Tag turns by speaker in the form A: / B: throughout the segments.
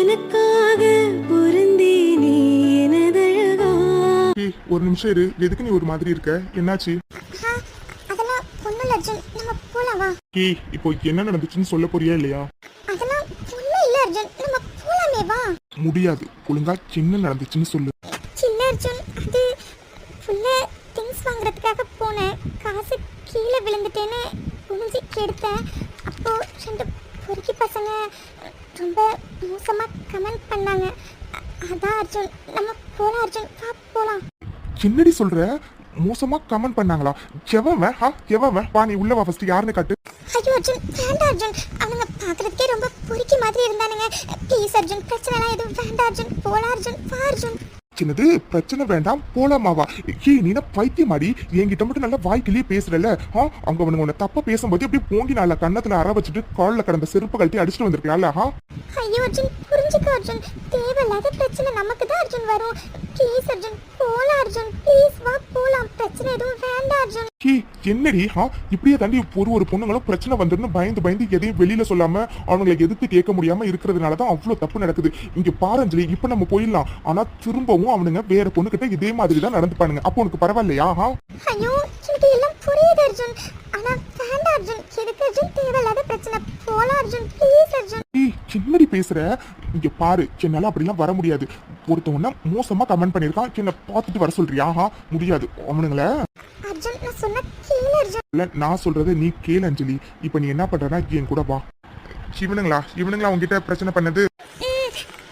A: எனக்காக பொருந்தேனே எனதழகா.
B: ஒரு நிமிஷம் இரு. எதுக்கு நீ ஒரு மாதிரி இருக்க? என்னாச்சு?
C: அதெல்லாம் ஒண்ணும் இல்ல அர்ஜுன், நம்ம போலாம் வா.
B: இப்போ என்ன நடந்துச்சுன்னு சொல்ல போறியா இல்லையா?
C: அதெல்லாம் ஒண்ணும் இல்ல அர்ஜுன், நம்ம போலாமே வா.
B: முடியாது. ஒழுங்கா என்ன நடந்துச்சுன்னு சொல்லு.
C: சின்ன அர்ஜுன், அது ஃபுல்ல திங்ஸ் வாங்குறதுக்காக போனேன். காசு கீழே விழுந்துட்டேன்னு குனிஞ்சு எடுத்தேன். அப்போ ரெண்டு பொறுக்கி பசங்க ரொம்ப மோசமா கமெண்ட் பண்ணாங்க. அதான் அர்ஜுன், நம்ம போலாம் அர்ஜுன், வா போலாம்.
B: என்னடி சொல்ற? மோசமா கமெண்ட் பண்ணாங்களா? எவன்? வா நீ உள்ள வா, ஃபர்ஸ்ட் யாருன்னு காட்டு.
C: ஐயோ அர்ஜுன், வேண்டாம் அர்ஜுன், அவங்க பார்க்கறதுக்கே ரொம்ப பொறுக்கி மாதிரி இருந்தானுங்க. ப்ளீஸ் அர்ஜுன், பிரச்சனைலாம் எதுவும் வேண்டாம் அர்ஜுன், போலாம் அர்ஜுன், வா அர்ஜுன்.
B: சின்னது பிரச்சனை வேண்டாம், போலாமாவா? நீனா பைத்தியமாடி, என்கிட்ட மட்டும் நல்லா வாய்க்கிலேயே பேசுறல. அங்க அவனுங்க உன்னை தப்பா பேசும்போது அப்படியே போங்கி நாள கண்ணத்துல அற வச்சுட்டு காலில் கடந்த செருப்பு கழட்டி அடிச்சுட்டு வந்திருக்கலாம்ல.
C: ஐயோ அர்ஜுன், புரிஞ்சுக்கோ அர்ஜுன், தேவையில்லாத பிரச்சனை நமக்கு தான் அர்ஜுன் வரும். ப்ளீஸ் அர்ஜுன், போலாம் அர்ஜுன், ப்ளீஸ் வா போலாம், பிரச்சனை எதுவும் வேண்டாம் அர்ஜுன்.
B: என்னடி இப்படியே தாண்டி ஒரு பொண்ணுங்களும் பிரச்சனை வந்துருந்து பயந்து எதையும் வெளியில சொல்லாம அவங்களை எதிர்த்து கேட்க முடியாம இருக்கிறதுனாலதான் அவ்வளவு தப்பு நடக்குது. இங்க பாரஞ்சலி, இப்ப நம்ம போயிடலாம். ஆனா திரும்பவும் அவனுங்க வேற பொண்ணு கிட்ட இதே மாதிரி தான் நடந்துப்பானுங்க. அப்போ உனக்கு பரவாயில்லையா?
C: ஐயோ எனக்கு எல்லாம் புரியுது அர்ஜுன், ஆனா வேண்டாம் அர்ஜுன், எதுக்கு அர்ஜுன் தேவையில்லாத பிரச்சனை, போலாம் அர்ஜுன், ப்ளீஸ் அர்ஜுன்.
B: என்னடி பேசுற? இங்க பாரு, என்னால அப்படிலாம் வர முடியாது. ஒருத்தவன மோசமா கமெண்ட் பண்ணிருக்கான், என்ன பார்த்துட்டு வர சொல்றியா? முடியாது. அவனுங்கள
C: அர்ஜுன், நான் சொன்ன கேளு அர்ஜுன்.
B: இல்ல, நான் சொல்றது நீ கேளு அஞ்சலி. இப்ப நீ என்ன பண்றனா என் கூட வா. இவனுங்களா உங்ககிட்ட பிரச்சனை பண்ணது?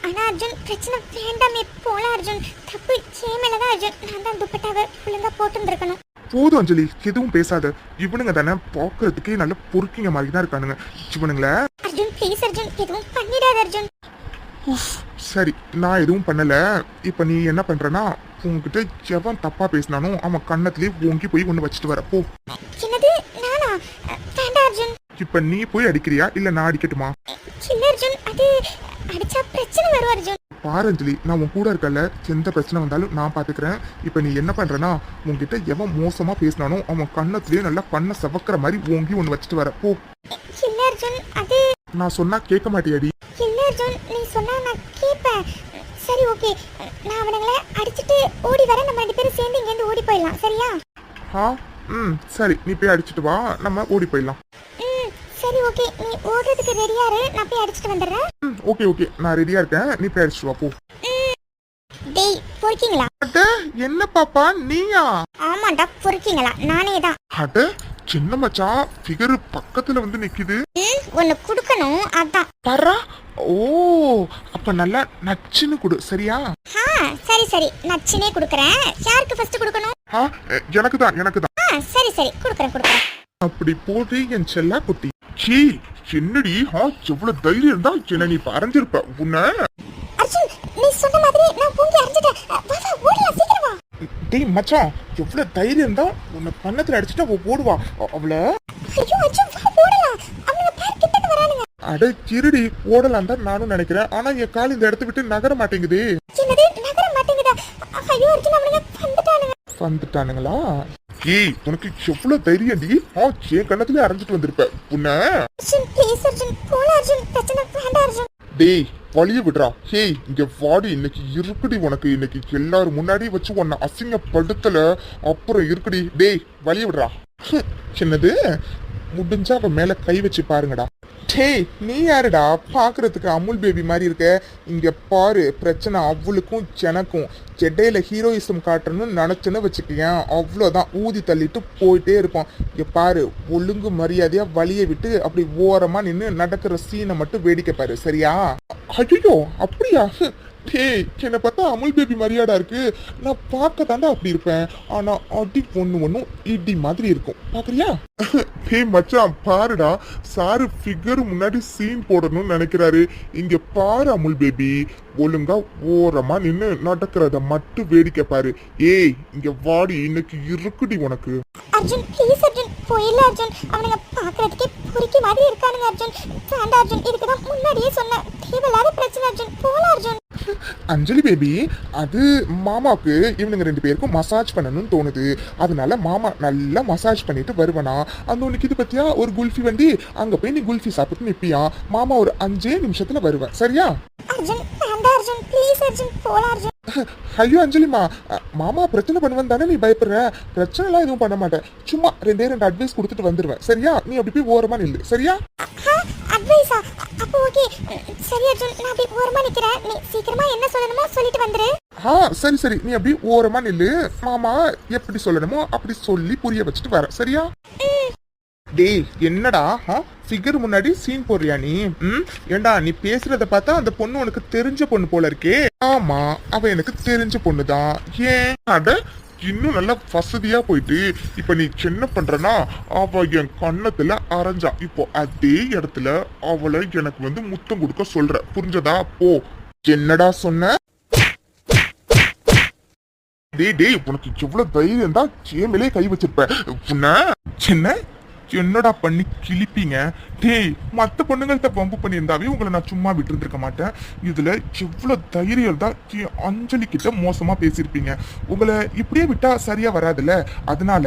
C: ஆனா அர்ஜுன், பிரச்சனை வேண்டாமே, போலாம் அர்ஜுன். தப்பு சேமேலதான் அர்ஜுன், நான் தான் துப்பட்டாவை ஒழுங்கா போட்டுருக்கணும்.
B: போதும் அஞ்சலி, எதுவும் பேசாத. இவனுங்க தானே பாக்குறதுக்கே நல்ல பொறுக்கிங்க மாதிரி தான் இருக்கானுங்க. இவனுங்கள
C: அர்ஜுன் ப்ளீஸ் அர்ஜுன், எதுவும் பண்ணிடாத அர்ஜுன்.
B: சரி, நான் எதுவும் பண்ணல. இப்ப நீ என்ன பண்றனா, உங்ககிட்ட எவன் தப்பா பேசினானோ அவன் கண்ணத்திலே ஓங்கி போய் ஒண்ணு வச்சுட்டு வர போ.
C: என்னது, நானா? வேண்டாம் அர்ஜுன்.
B: இப்ப நீ போய் அடிக்கிறியா இல்ல நான் அடிக்கட்டுமா?
C: இல்ல அர்ஜுன், அது அடிச்சா பிரச்சனை வரும் அர்ஜுன்.
B: பாரஞ்சலி, நான் உன் கூட இருக்கல, எந்த பிரச்சனை வந்தாலும் நான் பாத்துக்கிறேன். இப்ப நீ என்ன பண்றனா, உங்ககிட்ட எவன் மோசமா பேசினானோ அவன் கண்ணத்திலே நல்லா கண்ணை செவக்கிற மாதிரி ஓங்கி ஒண்ணு வச்சுட்டு வர போ.
C: இல்ல அர்ஜுன், அது
B: நான் சொன்னா கேட்க மாட்டியாடி?
C: இல்ல அர்ஜுன், நீ சொன்னா நான் கேட்பேன். சரி ஓகே, நான் அவனுங்களை அடிச்சுட்டு ஓடி வர, நம்ம ரெண்டு பேரும் சேர்ந்து இங்க இருந்து ஓடி போயிடலாம், சரியா?
B: சரி, நீ போய் அடிச்சுட்டு வா, நம்ம ஓடி போயிடலாம்.
C: சரி ஓகே, நீ ஓடுறதுக்கு ரெடியா இரு, நான் போய் அடிச்சுட்டு வந்துடுறேன்.
B: ஓகே, நான் ரெடியா இருக்கேன், நீ போய் அடிச்சுட்டு வா போ.
C: டேய் பொறுக்கீங்களா?
B: அட என்ன பாப்பா, நீயா?
C: ஆமாண்டா, பொறுக்கீங்களா, நானே தான்.
B: அட சின்ன மச்சான், ஃபிகர் பக்கத்துல வந்து நிக்குது.
C: ஒன்னு குடுக்கணும், அதான்.
B: பரா, ஓ அப்ப நல்லா நச்சுன்னு குடு, சரியா?
C: சரி நச்சினே குடுக்கறேன். யாருக்கு ஃபர்ஸ்ட் குடுக்கணும்?
B: எனக்கு தான்.
C: சரி குடுக்கறேன்.
B: அப்படி போடு என் செல்லா குட்டி. சீ, என்னடி எவ்வளவு தைரியம் இருந்தா என்ன நீ பறஞ்சிருப்ப உன்ன.
C: அர்ஜுன், நீ சொன்ன மாதிரி நான் பூங்கி அரைஞ்சிட்டேன். வா ஓடலாம், சீக்கிரம் வா.
B: டேய் மச்சான், எவ்வளவு தைரியம் இருந்தா உன்னை கண்ணத்துல அடிச்சுட்டு அவ ஓடுவா அவள.
C: ஐயோ அர்ஜுன், வா ஓடலாம், அவங்க பேர் கிட்டக்கு வரானுங்க.
B: அட கிருடி, ஓடலாம் தான் நானும் நினைக்கிறேன். ஆனா என் கால் இந்த இடத்த விட்டு நகர மாட்டேங்குது.
C: என்னது நகர மாட்டேங்குதா? ஐயோ அர்ஜுன், அவனுங்க
B: வந்துட்டானுங்களா? ஏய், உனக்கு எவ்வளவு தைரியம் டி? என் கண்ணத்துல அரைஞ்சிட்டு வந்திருப்ப உன்ன.
C: அர்ஜுன் ப்ளீஸ் அர்ஜுன், போலாம் அர்ஜுன், பிரச்சனை வேண்டாம் அர்ஜுன்.
B: டேய் வழிய விடுறா. ஹேய், இங்க வாடி, இன்னைக்கு இருக்குடி உனக்கு. இன்னைக்கு எல்லாரும் முன்னாடி வச்சு உன்னை அசிங்கப்படுத்தல, அப்புறம் இருக்குடி. டேய் வழிய விடுறா. சின்னது, முடிஞ்சா அவ மேல கை வச்சு பாருங்கடா. டேய் நீ யாருடா? பாக்குறதுக்கு அமுல் பேபி மாதிரி இருக்க. இங்க பாரு, பிரச்சனை அவளுக்கும் எனக்கும். செட்டையில ஹீரோயிசம் காட்டணும்னு நினைச்சுன்னு வச்சுக்கேன், அவ்வளோதான், ஊதி தள்ளிட்டு போயிட்டே இருப்போம். இங்க பாரு, ஒழுங்கு மரியாதையா வழியை விட்டு அப்படி ஓரமா நின்று நடக்கிற சீனை மட்டும் வேடிக்கை பாரு, சரியா? ஐயோ அப்படியா? டேய், என்னை பார்த்தா அமுல் பேபி மரியாதை இருக்கு. நான் பார்க்க தாண்டா அப்படி இருப்பேன், ஆனா அடி ஒன்னும் இடி மாதிரி இருக்கும், பாக்குறியா? டேய் மச்சான், பாருடா, சாரு ஃபிகர் முன்னாடி சீன் போடணும்னு நினைக்கிறாரு. இங்க பாரு அமுல் பேபி, ஒழுங்கா ஓரமா நின்னு நடக்கிறத மட்டும் வேடிக்கை பாரு. ஏய் இங்க வாடி, இன்னைக்கு இருக்குடி உனக்கு.
C: அர்ஜுன் ப்ளீஸ் அர்ஜுன், போயிடல அர்ஜுன், அவனுங்க பாக்குறதுக்கே பொறுக்கி மாதிரி இருக்கானுங்க அர்ஜுன். வேண்டாம் அர்ஜுன், இதுக்குதான் முன்னாடியே சொன்னேன், தேவையில்லாத பிரச்சனை அர்ஜுன், போலாம் அர்ஜுன்.
B: அஞ்சலி பேபி, அது மாமாவுக்கு இவனுங்க ரெண்டு பேருக்கும் மசாஜ் பண்ணணும்னு தோணுது. அதனால மாமா நல்லா மசாஜ் பண்ணிட்டு வருவனா. அந்த உனக்கு இது பத்தியா ஒரு குல்ஃபி வண்டி, அங்க போய் நீ குல்ஃபி சாப்பிட்டு நிப்பியா. மாமா ஒரு 5 நிமிஷத்துல வருவேன், சரியா?
C: அர்ஜுன் அர்ஜுன் ப்ளீஸ் அர்ஜுன் போலாம் அர்ஜுன்.
B: ஐயோ அஞ்சலிமா, மாமா பிரச்சனை பண்ணுவேன் தானே நீ பயப்படுற? பிரச்சனைலாம் எதுவும் பண்ண மாட்டேன். சும்மா ரெண்டு அட்வைஸ் கொடுத்துட்டு வந்துருவேன். சரியா? நீ அப்படி போய் ஓரமா நில்லு. சரியா?
C: அட்வைஸா? அப்போ ஓகே. சரி அர்ஜுன், நான் அப்படியே ஓரமா நிக்கிறேன். நீ சீக்கிரமா என்ன சொல்லணுமோ சொல்லிட்டு வந்துரு.
B: சரி சரி, நீ அப்படி ஓரமா நில்லு. மாமா எப்படி சொல்லணுமோ அப்படி சொல்லி புரிய வச்சுட்டு வர. சரியா? டேய் என்னடா ஃபிகர் முன்னாடி சீன் போடுறியா நீ? ஏண்டா நீ பேசுறத பார்த்தா அந்த பொண்ணு உனக்கு தெரிஞ்ச பொண்ணு போல இருக்கே. ஆமா, அவ எனக்கு தெரிஞ்ச பொண்ணுதான். ஏன் அட இன்னும் நல்லா வசதியா போயிட்டு இப்ப நீ என்ன பண்றனா, அவ என் கண்ணத்துல அரைஞ்சா. இப்போ அதே இடத்துல அவளை எனக்கு வந்து முத்தம் கொடுக்க சொல்ற. புரிஞ்சதா? போ. என்னடா சொன்ன? டேய் உனக்கு எவ்வளவு தைரியம் தான் சேமிலே கை வச்சிருப்ப. என்ன என்னடா பண்ணி கிழிப்பீங்க? டேய் மத்த பொண்ணுங்கள்ட்ட பம்பு பண்ணியிருந்தாவே உங்களை நான் சும்மா விட்டு இருந்திருக்க மாட்டேன். இதுல எவ்வளவு தைரியம் தான் அஞ்சலி கிட்ட மோசமா பேசியிருப்பீங்க. உங்களை இப்படியே விட்டா சரியா வராதுல்ல. அதனால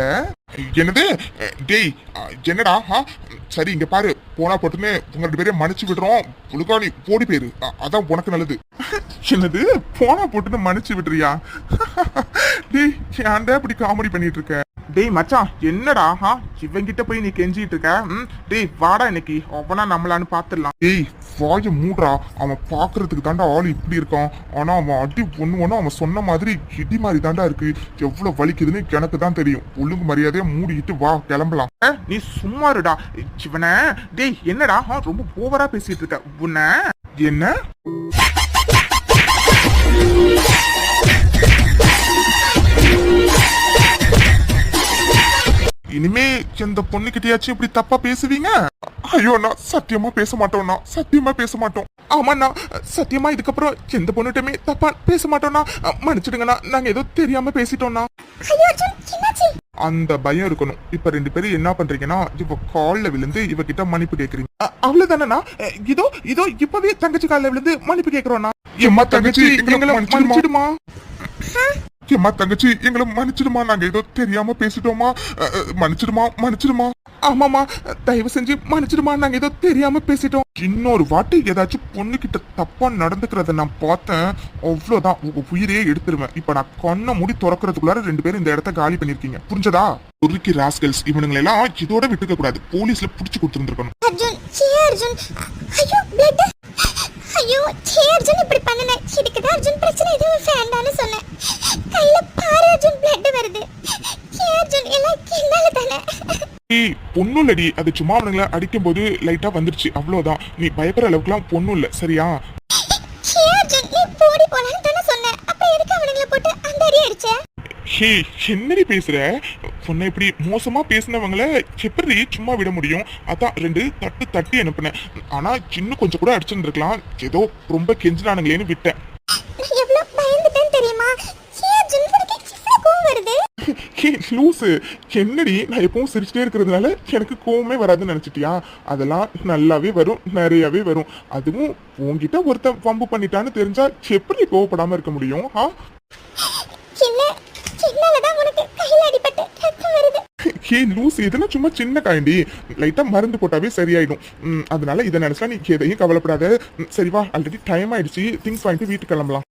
B: என்னது? டேய் என்னடா? சரி இங்க பாரு, போனா போட்டுன்னு உங்க 2 பேரையும் மன்னிச்சு விடுறோம். புழுகாணி ஓடி போயிரு, அதான் உனக்கு நல்லது. என்னது போனா போட்டுன்னு மன்னிச்சு விடுறியா? டேய் ஏன்டா இப்படி காமெடி பண்ணிட்டு இருக்க? டேய் மச்சான் என்னடா இவங்கிட்ட போய் நீ கெஞ்சிட்டு இருக்க? டேய் வாடா இன்னைக்கு அவனா நம்மளான்னு பாத்துடலாம். டேய் வாய மூடுறா. அவன் பாக்குறதுக்கு தாண்டா ஆள் இப்படி இருக்கான். ஆனா அவன் அடி ஒண்ணு அவன் சொன்ன மாதிரி இடி மாதிரி தாண்டா இருக்கு. எவ்வளவு வலிக்குதுன்னு எனக்கு தான் தெரியும். ஒழுங்கு மரியாதையா மூடிக்கிட்டு வா, கிளம்பலாம். நீ சும்மா இருடா சிவன. டேய் என்னடா ரொம்ப ஓவரா பேசிட்டு இருக்க? உன்ன என்ன இனிமே எந்த பொண்ணுகிட்டயாச்சும் இப்படி தப்பா பேசுவீங்க? ஐயோ நான் சத்தியமா பேச மாட்டோம்னா, சத்தியமா பேச மாட்டோம். ஆமாண்ணா சத்தியமா இதுக்கப்புறம் எந்த பொண்ணுகிட்டமே தப்பா பேச மாட்டோம்னா. மன்னிச்சிடுங்கண்ணா, நாங்க ஏதோ தெரியாம பேசிட்டோம்னா. அந்த பயம் இருக்கணும். இப்ப 2 பேரும் என்ன பண்றீங்கன்னா, இவ கால்ல விழுந்து இவகிட்ட மன்னிப்பு கேக்குறீங்க. அவ்வளவுதானண்ணா. இதோ இப்பவே தங்கச்சி கால்ல விழுந்து மன்னிப்பு கேக்குறோம்னா. எம்மா தங்கச்சி எங்களை மன்னிச்சிடுமா. ஏம்மா தங்கச்சி எங்களை மன்னிச்சிடுமா, நாங்க ஏதோ தெரியாம பேசிட்டோமா. மன்னிச்சிடுமா. ஆமாமா தயவு செஞ்சு மன்னிச்சிடுமா, நாங்க ஏதோ தெரியாம பேசிட்டோம். இன்னொரு வாட்டி ஏதாச்சும் பொண்ணு கிட்ட தப்பா நடந்துக்கிறத நான் பார்த்தேன், அவ்வளவுதான் உங்க உயிரையே எடுத்துருவேன். இப்ப நான் கண்ணை மூடி திறக்கிறதுக்குள்ளார 2 பேரும் இந்த இடத்த காலி பண்ணிருக்கீங்க. புரிஞ்சதா? ஒருக்கி ராஸ்கல்ஸ் இவனுங்களை எல்லாம் இதோட விட்டுக்க கூடாது. போலீஸ்ல புடிச்சு கொடுத்துருந்துருக்கணும்.
C: ஐயோ சே அர்ஜுன் இப்படி பண்ணனே. இதுக்கு தான் அர்ஜுன் பிரச்சனை எதுவும் வேண்டாம்னு சொன்னேன். கையில பாரு அர்ஜுன் பிளட் வருது. சே அர்ஜுன் எல்லாம் கிண்டல தானே.
B: ஏய் பொண்ணுலடி, அது சும்மா அவனுங்களை அடிக்கும் போது லைட்டா வந்துருச்சு, அவ்வளவுதான். நீ பயப்படுற அளவுக்குலாம் பொண்ணு இல்ல. சரியா?
C: சே அர்ஜுன் நீ போடி போலான்னு தானே சொன்னேன். அப்ப எதுக்கு அவனுங்களை போட்டு அந்த அடி அடிச்ச?
B: ஹே என்னடி பேசுற? பொண்ணை இப்படி மோசமா பேசினவங்கள எப்படி சும்மா விட முடியும்? அதான் 2 தட்டி அனுப்புனேன். ஆனா இன்னும் கொஞ்சம் கூட அடிச்சுருக்கலாம். ஏதோ ரொம்ப கெஞ்சினானுங்களேன்னு விட்டேன்.
C: எவ்வளவு பயந்துட்டேன்னு தெரியுமா? சே அர்ஜுன் உனக்கு இவ்வளவு கோவம் வருது?
B: ஹே லூசு, என்னடி நான் எப்பவும் சிரிச்சுட்டே இருக்கிறதுனால எனக்கு கோவமே வராதுன்னு நினைச்சிட்டியா? அதெல்லாம் நல்லாவே வரும், நிறையவே வரும். அதுவும் உன்கிட்ட ஒருத்தன் வம்பு பண்ணிட்டான்னு தெரிஞ்சா எப்படி கோவப்படாம இருக்க முடியும்? ஹே லூசு, இதெல்லாம் சும்மா சின்ன காயண்டி, லைட்டா மருந்து போட்டாவே சரியாயிடும். அதனால இதை நினைச்சா நீ எதையும் கவலைப்படாத. சரி வா, ஆல்ரெடி டைம் ஆயிடுச்சு. திங்ஸ் வாங்கிட்டு வீட்டுக்கு கிளம்பலாம்.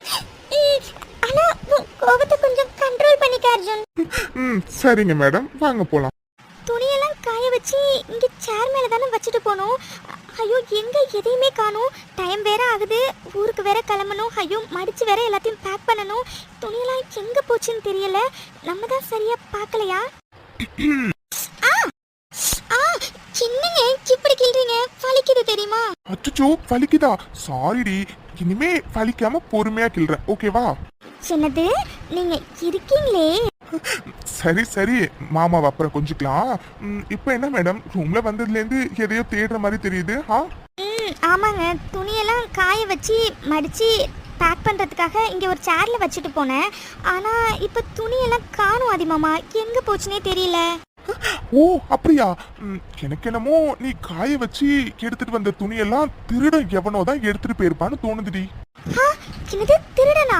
B: சரிங்க மேடம், வாங்க போலாம்.
C: துணியெல்லாம் காய வச்சு இங்க சேர் மேல தானே வச்சுட்டு போனோம். ஐயோ எங்க எதையுமே காணோம். டைம் வேற ஆகுது, ஊருக்கு வேற கிளம்பணும். ஐயோ மடிச்சு வேற எல்லாத்தையும் பேக் பண்ணணும். துணியெல்லாம் எங்க போச்சுன்னு தெரியல. நம்ம தான் சரியா பார்க்கலையா? சின்னங்க இப்படி கிள்றீங்க, வலிக்குது தெரியுமா?
B: அச்சோ வலிக்குதா? சாரிடி, இனிமே வலிக்காம பொறுமையா கிள்றேன், ஓகேவா?
C: சின்னது நீங்க இருக்கீங்களே.
B: சரி மாமாவை அப்புறம் கொஞ்சிக்கலாம். இப்போ என்ன மேடம், ரூம்ல வந்ததுல இருந்து எதையோ தேடுற மாதிரி தெரியுது.
C: ஆமாங்க, துணியெல்லாம் காய வச்சு மடிச்சு பேக் பண்றதுக்காக இங்க ஒரு சேர்ல வச்சுட்டு போனேன். ஆனா இப்ப துணியெல்லாம் காணோம் அதிகமா, எங்க போச்சுனே தெரியல.
B: ஓ அப்படியா? எனக்கு என்னமோ நீ காய வச்சு எடுத்துட்டு வந்த துணியெல்லாம் திருடன் எவனோ தான் எடுத்துட்டு போயிருப்பான்னு தோணுதுடி.
C: திருடனா?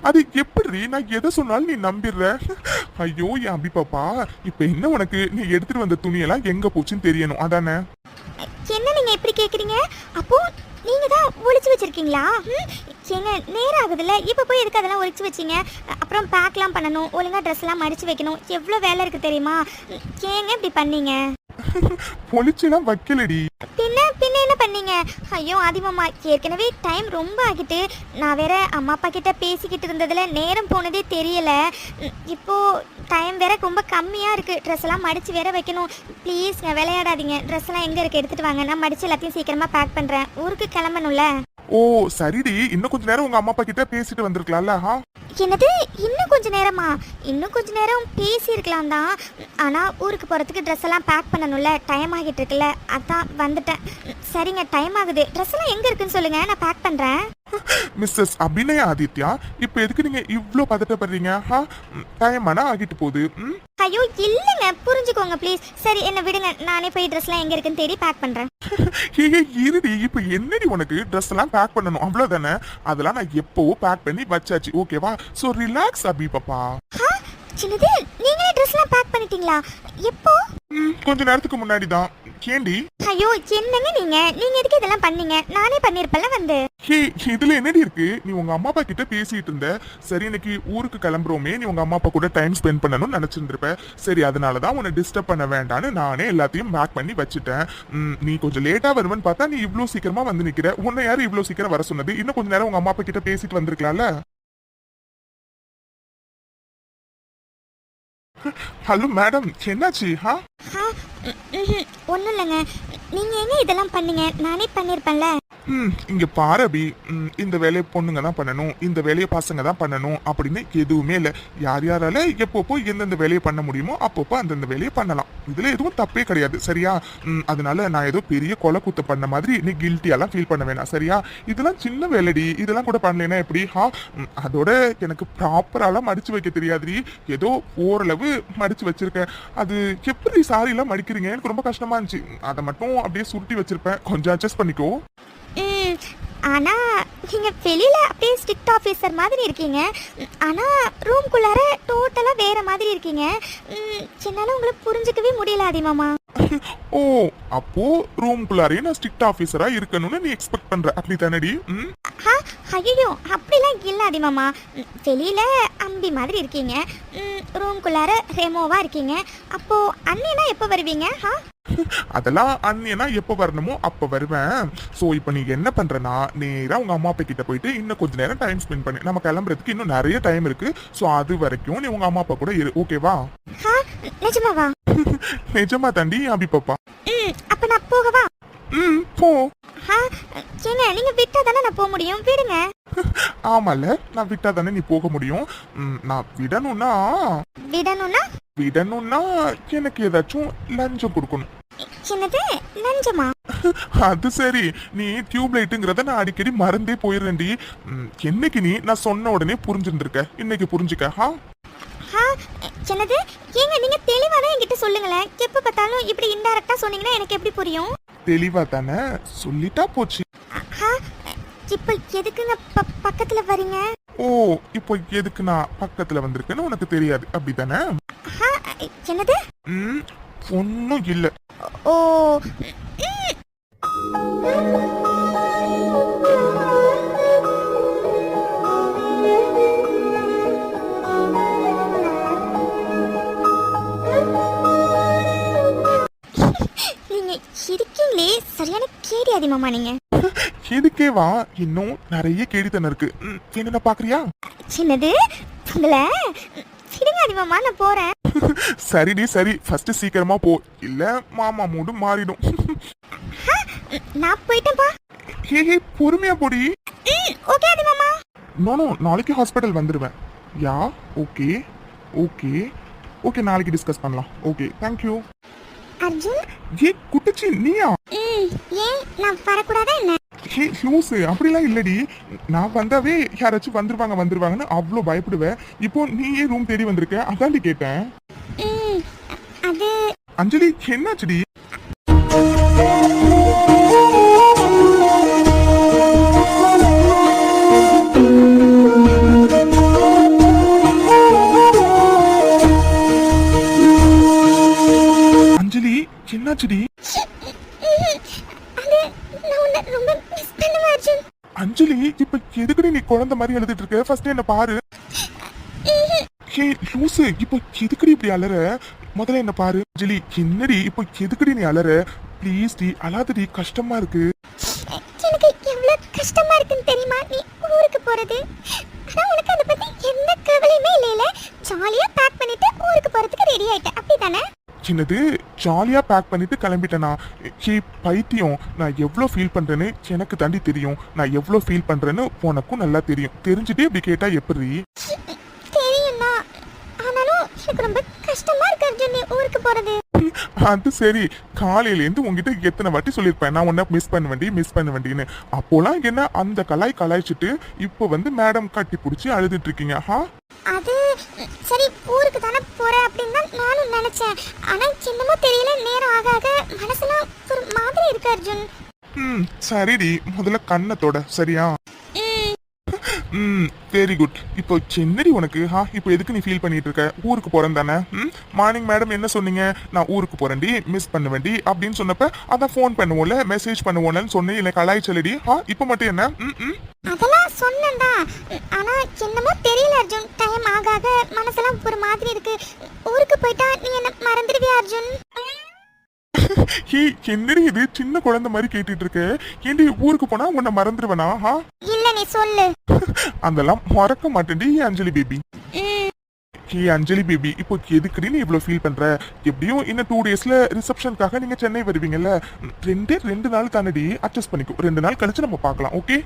B: அது எப்படி? நான் எதை சொன்னாலும் நீ நம்பிடுற. ஐயோ என் அபி பாப்பா, இப்ப என்ன உனக்கு நீ எடுத்துட்டு வந்த துணியெல்லாம் எங்க போச்சுன்னு தெரியணும், அதானே?
C: என்ன நீங்க எப்படி கேக்குறீங்க? அப்போ நீங்க தான் ஒளிச்சு வச்சிருக்கீங்களா? ஏங்க நேரம் ஆகுதுல்ல, இப்போ போய் எதுக்கு அதெல்லாம் ஒளிச்சு வச்சிங்க? அப்புறம் பேக்லாம் பண்ணணும், ஒழுங்கா ட்ரெஸ்லாம் மடிச்சு வைக்கணும், எவ்வளோ வேலை இருக்கு தெரியுமா? ஏங்க இப்படி பண்ணீங்க?
B: பொலிச்சுலாம் வைக்கலடி.
C: பின்ன பின்ன என்ன பண்ணீங்க? ஐயோ ஆதிமாமா, ஏற்கனவே டைம் ரொம்ப ஆகிட்டு, நான் வேற அம்மா அப்பா கிட்ட பேசிக்கிட்டு இருந்ததுல நேரம் போனதே தெரியல. இப்போ டைம் வேற ரொம்ப கம்மியாக இருக்குது, ட்ரெஸ் எல்லாம் மடித்து வேற வைக்கணும். ப்ளீஸ்ங்க விளையாடாதீங்க, ட்ரெஸ் எல்லாம் எங்கே இருக்குது எடுத்துகிட்டு வாங்க, நான் மடித்து எல்லாத்தையும் சீக்கிரமாக பேக் பண்ணுறேன், ஊருக்கு கிளம்பணும்ல.
B: ஓ சரிடி, இன்னும் கொஞ்ச நேரம் உங்க அம்மா அப்பா கிட்ட பேசிட்டு வந்திருக்கலாம்ல.
C: என்னது இன்னும் கொஞ்ச நேரமா? இன்னும் கொஞ்ச நேரம் பேசியிருக்கலாம் தான், ஆனால் ஊருக்கு போகிறதுக்கு ட்ரெஸ் எல்லாம் பேக் பண்ணணும்ல, டைம் ஆகிட்டு இருக்குல்ல, அதான் வந்துட்டேன். சரிங்க டைம் ஆகுது, ட்ரெஸ் எல்லாம் எங்கே இருக்குன்னு சொல்லுங்கள், நான் பேக் பண்ணுறேன்.
B: மிஸ்ஸஸ் அபிநயா ஆதித்யா, இப்போ எதுக்கு நீங்க இவ்ளோ பதட்டப்படுறீங்க? டைம் ஆனா ஆகிட்டு போகுது.
C: ஐயோ இல்லைங்க, புரிஞ்சுக்கோங்க ப்ளீஸ். சரி என்ன விடுங்க, நானே போய் ட்ரெஸ்லாம் எங்கே இருக்குன்னு தேடி பேக் பண்ணுறேன்.
B: இருடி, இப்போ என்னடி உனக்கு ட்ரெஸ் எல்லாம் பேக் பண்ணணும் அவ்வளவுதானே? அதெல்லாம் நான் எப்போ பேக் பண்ணி வச்சாச்சு, ஓகேவா? சோ ரிலாக்ஸ் அபி பாப்பா.
C: சின்னது நீங்களே ட்ரெஸ்லாம் பேக் பண்ணிட்டீங்களா? எப்போ?
B: கொஞ்ச நேரத்துக்கு முன்னாடி தான். கேண்டி
C: ஐயோ என்னங்க நீங்க எதுக்கு இதெல்லாம் பண்ணீங்க? நானே பண்ணிருப்பேன்ல வந்து.
B: ஹே இதுல என்னடி இருக்கு? நீ உங்க அம்மா அப்பா கிட்ட பேசிட்டு இருந்த. சரி இன்னைக்கு ஊருக்கு கிளம்புறோமே, நீ உங்க அம்மா அப்பா கூட டைம் ஸ்பெண்ட் பண்ணணும்னு நினைச்சிருந்திருப்ப. சரி அதனாலதான் உன்னை டிஸ்டர்ப் பண்ண வேண்டாம்னு நானே எல்லாத்தையும் பேக் பண்ணி வச்சுட்டேன். நீ கொஞ்சம் லேட்டா வருவேன்னு பார்த்தா நீ இவ்ளோ சீக்கிரமா வந்து நிக்கிற. உன்னை யாரு இவ்ளோ சீக்கிரம் வர சொன்னது? இன்னும் கொஞ்ச நேரம் உங்க அம்மா அப்பா கிட்ட பேசிட்டு வந்திருக்கலாம்ல. ஹலோ மேடம், என்னாச்சு?
C: ஒன்றும் இல்லைங்க, நீங்கள் எங்க இதெல்லாம் பண்ணீங்க? நானே பண்ணியிருப்பேன்ல.
B: இங்க பாரபி, இந்த வேலையை பொண்ணுங்க தான் பண்ணணும், இந்த வேலையை பசங்க தான் பண்ணணும் அப்படின்னு எதுவுமே இல்லை. யார் யாரால எப்பப்போ எந்தெந்த வேலையை பண்ண முடியுமோ அப்பப்போ அந்தந்த வேலையை பண்ணலாம். இதுல எதுவும் தப்பே கிடையாது, சரியா? அதனால நான் ஏதோ பெரிய கொலை குத்த பண்ண மாதிரி நீ கில்ட்டியெல்லாம் ஃபீல் பண்ண வேணாம், சரியா? இதெல்லாம் சின்ன வேலைடி, இதெல்லாம் கூட பண்ணலைன்னா எப்படி? அதோட எனக்கு ப்ராப்பராலாம் மடிச்சு வைக்க தெரியாதுடி, ஏதோ ஓரளவு மடிச்சு வச்சிருக்கேன். அது எப்படி சாரிலாம் மடிக்கிறீங்க? எனக்கு ரொம்ப கஷ்டமா இருந்துச்சு, அதை மட்டும் அப்படியே சுருட்டி வச்சிருப்பேன், கொஞ்சம் அட்ஜஸ்ட் பண்ணிக்கோ.
C: ஆனா நீங்க வெளியில அப்படியே ஸ்ட்ரிக்ட் ஆஃபீஸர் மாதிரி இருக்கீங்க, ஆனா ரூம்குள்ளார டோட்டலா வேற மாதிரி இருக்கீங்க. என்னால உங்களை புரிஞ்சுக்கவே முடியல ஆதிமாமா.
B: ஓ அப்போ ரூம்குள்ளாரே நான் ஸ்ட்ரிக்ட் ஆஃபீஸரா இருக்கணும்னு நீ எக்ஸ்பெக்ட் பண்ற, அப்படி தானடி?
C: ஐயோ அப்படிலாம் இல்ல ஆதிமாமா, வெளியில அம்பி மாதிரி இருக்கீங்க, ரூம்குள்ளார ரெமோவா இருக்கீங்க. அப்போ அண்ணினா எப்போ வருவீங்க?
B: அதெல்லாம் அண்ணியனா எப்போ வரணுமோ அப்போ வருவேன். ஸோ இப்போ நீ என்ன பண்றனா, நேரா உங்க அம்மா அப்பா கிட்ட போயிட்டு இன்னும் கொஞ்ச நேரம் டைம் ஸ்பெண்ட் பண்ணு. நம்ம கிளம்புறதுக்கு இன்னும் நிறைய டைம் இருக்கு. ஸோ அது வரைக்கும் நீ உங்க அம்மா அப்பா கூட இரு, ஓகேவா?
C: நிஜமாவா?
B: நிஜமா தாண்டி அபி பாப்பா.
C: அப்ப நான் போகவா?
B: போ.
C: ஏங்க நீங்க விட்டா தானே நான் போக முடியும், விடுங்க.
B: ஆமால, நான் விட்டா தானே நீ போக முடியும். நான் விடணும்னா எனக்கு ஏதாச்சும் லஞ்சம் கொடுக்கணும்.
C: என்னது லஞ்சமா?
B: அது சரி, நீ டியூப் லைட்டுங்கிறத நான் அடிக்கடி மறந்தே போயிடுறேன்டி. என்னைக்கு நீ நான் சொன்ன உடனே புரிஞ்சுருக்க, இன்னைக்கு புரிஞ்சுக்க.
C: என்னது? ஏங்க நீங்க தெளிவா தான் என்கிட்ட சொல்லுங்களேன், எப்ப பார்த்தாலும் இப்படி இன்டைரக்டா சொன்னீங்கன்னா எனக்கு எப்படி புரியும்?
B: தெளிவா தானே சொல்லிட்டா போச்சு.
C: இப்போ எதுக்குங்க பக்கத்துல வரீங்க?
B: ஓ இப்போ எதுக்கு நான் பக்கத்துல வந்திருக்கேன்னு உனக்கு தெரியாது, அப்படித்தானே?
C: என்னது?
B: ஒன்னும் இல்ல.
C: ஓ நீங்க இருக்கீங்களே, சரியான கேடி ஆதிமாமா நீங்க.
B: எதுக்கே வா, இன்னும் நிறைய கேடித்தனம் இருக்கு. என்ன பாக்குறியா?
C: சின்னது உங்களை விடுங்க ஆதிமாமா, நான் போறேன்.
B: சரிடி சரி, ஃபர்ஸ்ட் சீக்கிரமா போ, இல்ல மாமா மூடு மாறிடும்.
C: நான் போயிட்டேன்ப்பா.
B: ஹே பொறுமையா போடி.
C: ஓகே ஆதிமாமா.
B: நோ நாளைக்கு ஹாஸ்பிட்டல் வந்துடுவேன். யா ஓகே ஓகே ஓகே, நாளைக்கு டிஸ்கஸ் பண்ணலாம். Okay thank you.
C: அர்ஜுன்
B: ஏ குட்டச்சி நீயா?
C: ஏன் நான் வரக்கூடாதா என்ன?
B: ஹே லூசு, அப்படிலாம் இல்லடி. நான் வந்தாவே யாராச்சும் வந்துருவாங்கன்னு அவ்வளோ பயப்படுவேன். இப்போ நீயே ரூம் தேடி வந்திருக்க, அதாண்டி கேட்டேன்.
C: அது
B: அஞ்சலி என்னாச்சுடி? அஞ்சலி என்னாச்சுடி?
C: அது நான் உன்னை ரொம்ப மிஸ் பண்ண
B: அஞ்சலி இப்ப எதுக்குடி நீ குழந்தை மாதிரி எழுதிட்டு இருக்க? ஃபர்ஸ்ட் என்ன பாரு. ஹே லூசு, இப்போ எதுக்குடி இப்படி அலற? முதல்ல என்ன பாரு. அஞ்சலி என்னடி இப்போ எதுக்குடி நீ அலற? ப்ளீஸ் டி அழாதடி, கஷ்டமா இருக்கு.
C: எனக்கு எவ்வளவு கஷ்டமா இருக்குன்னு தெரியுமா நீ ஊருக்கு போறது? ஆனா உனக்கு அதை பத்தி எந்த கவலையுமே இல்லைல. ஜாலியா பேக் பண்ணிட்டு ஊருக்கு போறதுக்கு ரெடி ஆயிட்ட, அப்படிதானே?
B: என்னது ஜாலியா பேக் பண்ணிட்டு கிளம்பிட்டேனா? ஹே பைத்தியம், நான் எவ்வளோ ஃபீல் பண்றேன்னு எனக்கு தாண்டி தெரியும். நான் எவ்வளோ ஃபீல் பண்றேன்னு உனக்கும் நல்லா தெரியும். தெரிஞ்சுட்டே இப்படி கேட்டா எப்படி?
C: தெரியும்னா, ஆனாலும் எனக்கு ரொம்ப கஷ்டமா இருக்கு அர்ஜுன் நீ ஊருக்கு போறது.
B: அது சரி, காலையிலேருந்து உங்ககிட்ட எத்தனை வாட்டி சொல்லியிருப்பேன் நான் உன்னை மிஸ் பண்ண வேண்டின்னு. அப்போலாம் என்ன அந்த கலாய்ச்சிட்டு இப்போ வந்து மேடம் கட்டி பிடிச்சி அழுதுட்டு இருக்கீங்க.
C: அது சரி, ஊருக்கு தானே போற அப்படின்னு தான் நானும் நினைச்சேன். ஆனா என்னமோ தெரியல, நேரம் ஆக ஆக மனசுலாம் ஒரு மாதிரி இருக்கு அர்ஜுன்.
B: சரிடி, முதல்ல கண்ணத்தோட சரியா? Very good. இப்போ என்னடி உனக்கு? இப்போ எதுக்கு நீ ஃபீல் பண்ணிட்டு இருக்க? ஊருக்கு போறேன் தானே? மார்னிங் மேடம் என்ன சொன்னீங்க? நான் ஊருக்கு போறேன்டி, மிஸ் பண்ண வேண்டி அப்படின்னு சொன்னப்ப அதான் ஃபோன் பண்ணுவோம்ல, மெசேஜ் பண்ணுவோம்லன்னு சொன்னேன். இல்லை கலாய்ச்சலடி. இப்போ மட்டும் என்ன?
C: அதெல்லாம் சொன்னேன்டா, ஆனா என்னமோ தெரியல அர்ஜுன். டைம் ஆக ஆக மனசெல்லாம் ஒரு மாதிரி இருக்கு. ஊருக்கு போயிட்டா நீ என்ன மறந்துடுவியா அர்ஜுன்?
B: ஹே என்னடி இது சின்ன குழந்தை மாதிரி கேட்டுட்டு இருக்க? ஏண்டி ஊருக்கு போனா உன்னை மறந்துடுவேனா?
C: இல்ல நீ சொல்லு.
B: அதெல்லாம் மறக்க மாட்டேன்டி அஞ்சலி பேபி. ஹே அஞ்சலி பேபி, இப்போ எதுக்குடி நீ இவ்வளோ ஃபீல் பண்ற? எப்படியும் இன்னும் 2 டேஸ்ல ரிசப்ஷனுக்காக நீங்க சென்னை வருவீங்கல்ல. 2 நாள் தானடி, அட்ஜஸ்ட் பண்ணிக்கோ. 2 நாள் கழிச்சு நம்ம பார்க்கலாம். ஓகே?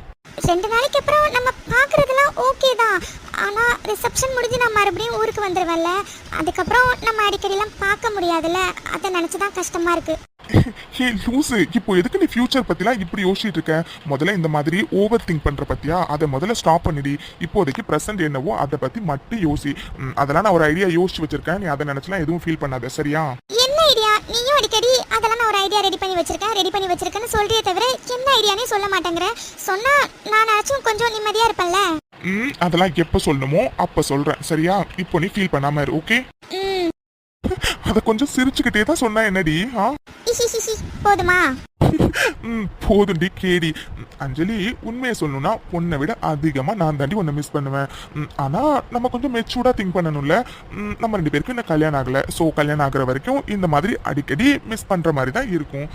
C: 2 நாளைக்கு அப்புறம் நம்ம பாக்குறதெல்லாம் ஓகே தான். ஆனா ரிசப்ஷன் முடிஞ்சு நான் மறுபடியும் ஊருக்கு வந்துருவேன்ல. அதுக்கப்புறம் நம்ம அடிக்கடிலாம் பார்க்க முடியாதுல்ல. அதை நினைச்சுதான் கஷ்டமா இருக்கு.
B: ஹே லூசு, இப்போ எதுக்கு நீ ஃபியூச்சர் பத்திலாம் இப்படி யோசிச்சுட்டு இருக்க? முதல்ல இந்த மாதிரி ஓவர் திங்க் பண்ற பத்தியா அதை முதல்ல ஸ்டாப் பண்ணிடி. இப்போதைக்கு பிரசன்ட் என்னவோ அதை பத்தி மட்டும் யோசி. அதெல்லாம் நான் ஒரு ஐடியா யோசிச்சு வச்சிருக்கேன். நீ அதை நினைச்சலாம் எதுவும் ஃபீல் பண்ணாத சரியா?
C: என்ன ஐடியா? நீயும் அடிக்கடி அதெல்லாம் நான் ஒரு ஐடியா ரெடி பண்ணி வச்சிருக்கேன்னு சொல்றியே தவிர என்ன ஐடியானே சொல்ல மாட்டேங்கிற. சொன்னா நானாச்சும் கொஞ்சம் நிம்மதியா இருப்பேன்ல.
B: அதெல்லாம் எப்ப சொல்லணுமோ அப்ப சொல்றேன் சரியா? இப்போ நீ ஃபீல் பண்ணாம இரு. ஓகே? அத கொஞ்சம் சிரிச்சுக்கிட்டே தான் சொன்னா என்னடி?
C: போதுமா?
B: போதுண்டி கேடி. அஞ்சலி உண்மையை சொல்லணும்னா உன்னை விட அதிகமா நான் தாண்டி உன்னை மிஸ் பண்ணுவேன். ஆனா நம்ம கொஞ்சம் மெச்சூர்டா திங்க் பண்ணணும்ல. நம்ம 2 பேருக்கும் இன்னும் கல்யாணம் ஆகல. ஸோ கல்யாணம் ஆகுற வரைக்கும் இந்த மாதிரி அடிக்கடி மிஸ் பண்ற மாதிரி தான் இருக்கும்.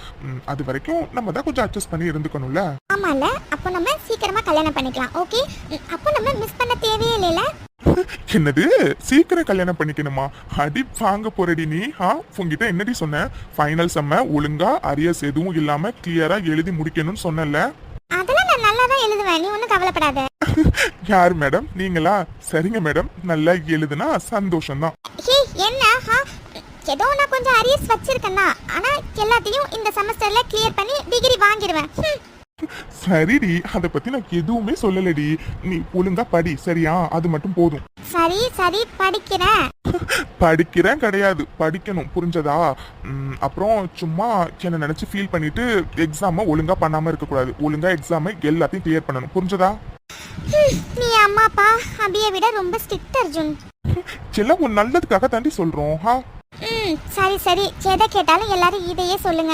B: அது வரைக்கும் நம்ம தான் கொஞ்சம் அட்ஜஸ்ட் பண்ணி இருந்துக்கணும்ல.
C: ஆமால, அப்போ நம்ம சீக்கிரமா கல்யாணம் பண்ணிக்கலாம். ஓகே? அப்போ நம்ம மிஸ் பண்ண தேவையே இல்லைல.
B: என்னது சீக்கிரம் கல்யாணம் பண்ணிக்கணுமா? அடி வாங்க போறடி நீ. உங்ககிட்ட என்னடி சொன்ன? ஃபைனல் செம்ம ஒழுங்கா அரியர்ஸ் எதுவும் இல்லாம கிளியரா எழுதி முடிக்கணும்னு சொன்னல.
C: அதெல்லாம் நான் நல்லா தான் எழுதுவேன், நீ ஒன்றும் கவலைப்படாத.
B: யார் மேடம்? நீங்களா? சரிங்க மேடம், நல்லா எழுதுனா சந்தோஷம் தான்.
C: என்ன ஏதோ நான் கொஞ்சம் அரியர்ஸ் வச்சிருக்கேன்னா, ஆனா எல்லாத்தையும் இந்த செமஸ்டர்ல கிளியர் பண்ணி டிகிரி வாங்கிடுவேன்.
B: சரிடி, அத பத்தி நான் எதுவுமே சொல்லலடி. நீ ஒழுங்கா படி சரியா? அது மட்டும் போதும்.
C: சரி சரி படிக்கிறேன்.
B: படிக்கிறேன் கிடையாது, படிக்கணும் புரிஞ்சதா? அப்புறம் சும்மா என்ன நினைச்சு ஃபீல் பண்ணிட்டு எக்ஸாம ஒழுங்கா பண்ணாம இருக்க கூடாது. ஒழுங்கா எக்ஸாம எல்லாத்தையும் கிளியர் பண்ணணும் புரிஞ்சதா?
C: நீ அம்மா அப்பா அபியை விட ரொம்ப ஸ்ட்ரிக்ட் அர்ஜுன்.
B: எல்லாம் உன் நல்லதுக்காக தாண்டி சொல்றோம்.
C: சரி சரி, எதை கேட்டாலும் எல்லாரும் இதையே சொல்லுங்க.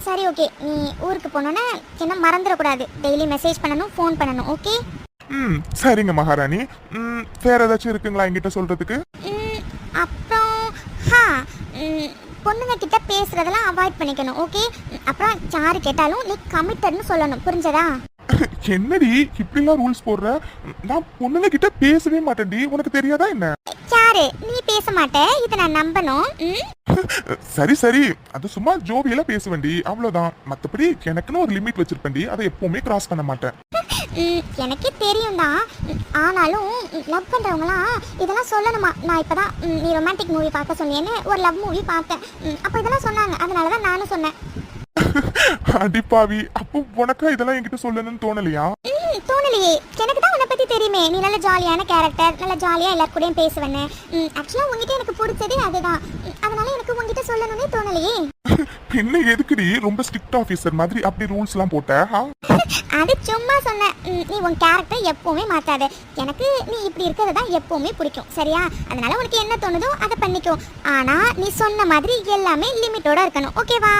C: சரி ஓகே, நீ ஊருக்கு போனோன்னா என்ன மறந்துடக்கூடாது. டெய்லி மெசேஜ் பண்ணணும், ஃபோன் பண்ணணும். ஓகே?
B: சரிங்க மகாராணி. வேற ஏதாச்சும் இருக்குங்களா என்கிட்ட சொல்றதுக்கு?
C: அப்புறம் பொண்ணுங்க கிட்ட பேசுறதெல்லாம் அவாய்ட் பண்ணிக்கணும். ஓகே? அப்புறம் யாரு கேட்டாலும் நீ கமிட்டட்னு சொல்லணும். புரிஞ்சதா?
B: என்னடி இப்படிலாம் ரூல்ஸ் போடுற? நான் பொண்ணுங்க கிட்ட பேசவே மாட்டேன்டி, உனக்கு தெரியாதா என்ன?
C: யாரு நீ பேச மாட்டே, இதை நான் நம்பணும்.
B: சரி சரி, அது சும்மா ஜோவியலா பேசுவேண்டி, அவ்வளவுதான். மத்தபடி எனக்குன்னு ஒரு லிமிட் வச்சிருப்பேன்டி, அதை எப்பவுமே கிராஸ் பண்ண மாட்டேன்.
C: எனக்கே தெரியும் தான், ஆனாலும் லவ் பண்றவங்களாம் இதெல்லாம் சொல்லணுமா? நான் இப்பதான் நீ ரொமான்டிக் மூவி பார்க்க சொன்னேன்னு ஒரு லவ் மூவி பார்த்தேன். அப்ப இதெல்லாம் சொன்னாங்க, அதனாலதான் நானும் சொன்னேன்.
B: அடிப்பாவி, அப்போ உனக்கா இதெல்லாம் என்கிட்ட சொல்லணும்னு தோணலையா?
C: தோணலையே, எனக்கு தான் உன்னை பத்தி தெரியுமே. நீ நல்ல ஜாலியான கேரக்டர், நல்ல ஜாலியா எல்லார் கூடயும் பேசுவேன்னு. ஆக்சுவலா உங்ககிட்ட எனக்கு பிடிச்சதே அதுதான். அதனால எனக்கு உங்ககிட்ட சொல்லணும்னே தோணலையே.
B: பின்ன எதுக்குடி ரொம்ப ஸ்ட்ரிக்ட் ஆபீசர் மாதிரி அப்படி ரூல்ஸ் எல்லாம் போட்ட?
C: அது சும்மா சொன்னேன். நீ உன் கேரக்டர் எப்பவுமே மாத்தாத. எனக்கு நீ இப்படி இருக்கிறது தான் எப்பவுமே பிடிக்கும் சரியா? அதனால உனக்கு என்ன தோணுதோ அதை பண்ணிக்கோ. ஆனா நீ சொன்ன மாதிரி எல்லாமே லிமிட்டோட இருக்கணும். ஓகேவா?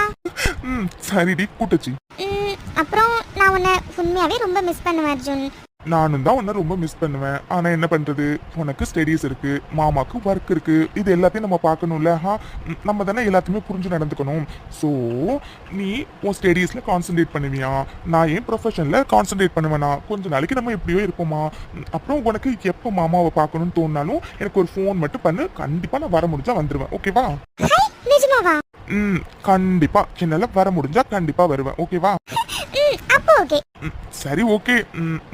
B: சரிடி கூட்டச்சி.
C: அப்புறம் நான் உன்னை உண்மையாவே ரொம்ப மிஸ் பண்ணுவேன் அர்ஜுன்.
B: நானும் தான் உன்னை ரொம்ப மிஸ் பண்ணுவேன். ஆனா என்ன பண்றது, உனக்கு ஸ்டடீஸ் இருக்கு, மாமாக்கு ஒர்க் இருக்கு, இது எல்லாத்தையும் நம்ம பார்க்கணும்ல. நம்ம தானே எல்லாத்தையுமே புரிஞ்சு நடந்துக்கணும். ஸோ நீ உன் ஸ்டடீஸ்ல கான்சென்ட்ரேட் பண்ணுவியா, நான் ஏன் ப்ரொஃபஷன்ல கான்சென்ட்ரேட் பண்ணுவேனா. கொஞ்ச நாளைக்கு நம்ம எப்படியோ இருப்போமா. அப்புறம் உனக்கு எப்போ மாமாவை பார்க்கணும்னு தோணுனாலும் எனக்கு ஒரு ஃபோன் மட்டும் பண்ணு, கண்டிப்பா நான் வர முடிஞ்சா வந்துருவேன். ஓகேவா?
C: நிஜமாவா?
B: கண்டிப்பா என்னால வர முடிஞ்சா கண்டிப்பா வருவேன். ஓகேவா?
C: அப்போ ஓகே.
B: சரி ஓகே.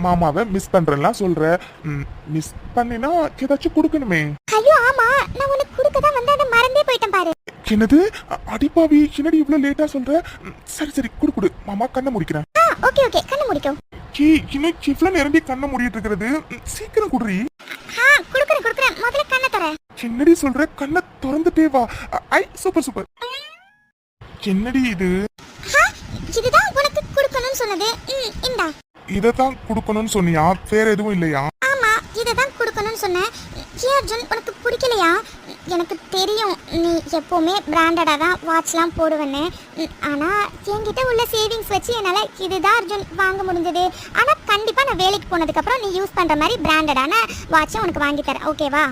B: மாமாவை மிஸ் பண்றேன்லாம் சொல்ற. மிஸ் பண்ணினா ஏதாச்சும் கொடுக்கணுமே.
C: ஐயோ ஆமா, நான் உனக்கு கொடுக்க தான் வந்து அதை மறந்தே போயிட்டேன் பாரு.
B: என்னது அடிப்பாவி, என்னடி இவ்வளவு லேட்டா சொல்ற? சரி சரி குடு மாமா கண்ணை முடிக்கிறேன்.
C: ஓகே ஓகே, கண்ணு முடிக்கோ.
B: இன்னும் இவ்வளவு நேரண்டி கண்ணை மூடிட்டு இருக்கிறது, சீக்கிரம் குடுறி.
C: குடுக்குறேன், முதல்ல கண்ணை தர.
B: என்னடி சொல்ற, கண்ணை திறந்துட்டே வா. ஐ சூப்பர் சூப்பர். என்னடி இது?
C: இதுதான் உனக்கு கொடுக்கணும்னு சொன்னது. இந்தா.
B: இததான் கொடுக்கணும்னு சொன்னியா? வேற எதுவும் இல்லையா?
C: ஆமா, இததான் கொடுக்கணும்னு சொன்னேன். ஏன் அர்ஜுன் உனக்கு பிடிக்கலையா? எனக்கு தெரியும் நீ எப்போவுமே பிராண்டடாக தான் வாட்ச்லாம் போடுவேன்னு. ஆனால் என்கிட்ட உள்ள சேவிங்ஸ் வச்சு என்னால் இதுதான் அர்ஜுன் வாங்க முடிஞ்சது. ஆனால் கண்டிப்பாக நான் வேலைக்கு போனதுக்கப்புறம் நீ யூஸ் பண்ணுற மாதிரி பிராண்டடான வாட்சை உனக்கு வாங்கி தரேன். ஓகேவா?